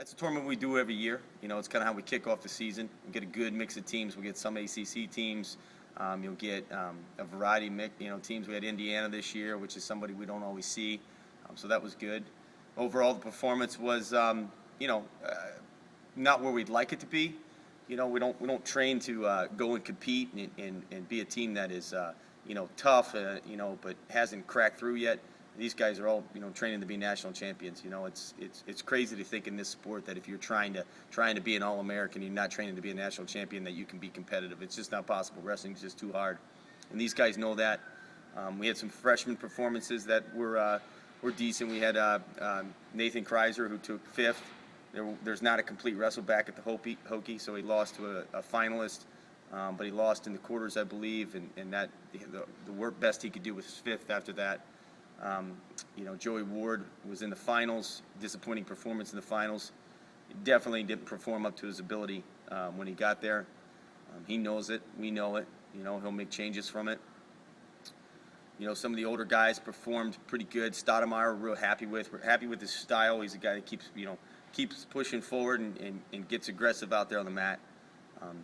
It's a tournament we do every year. You know, it's kind of how we kick off the season. We get a good mix of teams. We get some ACC teams. You'll get a variety of teams. We had Indiana this year, which is somebody we don't always see. So that was good. Overall, the performance was, not where we'd like it to be. You know, we don't train to go and compete and be a team that is, tough, but hasn't cracked through yet. These guys are all, training to be national champions. You know, it's crazy to think in this sport that if you're trying to be an All-American, you're not training to be a national champion, that you can be competitive. It's just not possible. Wrestling's just too hard, and these guys know that. We had some freshman performances that were decent. We had Nathan Kreiser, who took 5th. There's not a complete wrestle back at the Hokie, so he lost to a finalist, but he lost in the quarters, I believe, and that the best he could do was 5th after that. Joey Ward was in the finals. Disappointing performance in the finals. He definitely didn't perform up to his ability when he got there. He knows it. We know it. He'll make changes from it. Some of the older guys performed pretty good. Stoudemire, we're real happy with. We're happy with his style. He's a guy that keeps pushing forward and gets aggressive out there on the mat.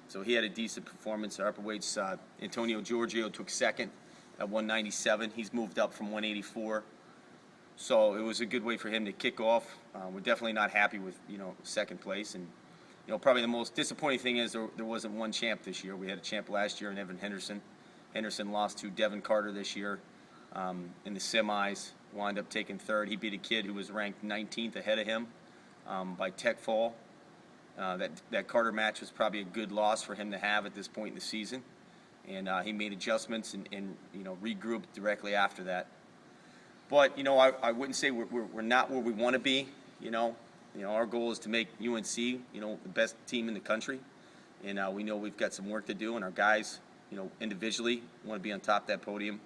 So he had a decent performance. Our upper weights, Antonio Giorgio took 2nd at 197. He's moved up from 184. So it was a good way for him to kick off. We're definitely not happy with, 2nd place. And, probably the most disappointing thing is there wasn't one champ this year. We had a champ last year in Evan Henderson. Henderson lost to Devin Carter this year in the semis, wound up taking 3rd. He beat a kid who was ranked 19th ahead of him by tech fall. That Carter match was probably a good loss for him to have at this point in the season. And he made adjustments and regrouped directly after that. But I wouldn't say we're not where we want to be. Our goal is to make UNC the best team in the country, and we know we've got some work to do. And our guys, individually want to be on top of that podium.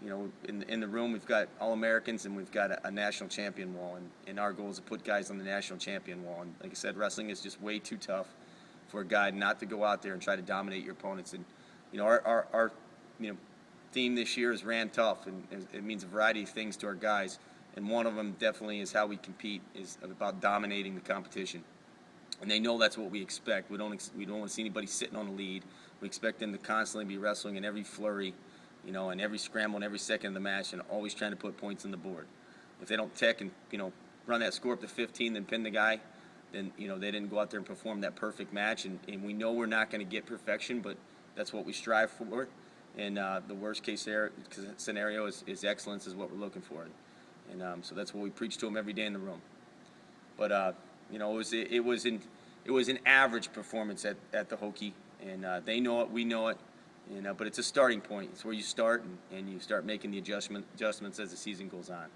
In the room we've got All-Americans and we've got a national champion wall, and our goal is to put guys on the national champion wall. And like I said, wrestling is just way too tough for a guy not to go out there and try to dominate your opponents. And our theme this year is ran tough, and it means a variety of things to our guys. And one of them definitely is how we compete, is about dominating the competition. And they know that's what we expect. We don't want to see anybody sitting on the lead. We expect them to constantly be wrestling in every flurry, and every scramble and every second of the match, and always trying to put points on the board. If they don't tech and run that score up to 15, then pin the guy, then they didn't go out there and perform that perfect match. And we know we're not going to get perfection, but that's what we strive for. And the worst case scenario is excellence, is what we're looking for. And so that's what we preach to them every day in the room. But it was an average performance at the Hokie, and they know it, we know it. But it's a starting point. It's where you start, and you start making the adjustments as the season goes on.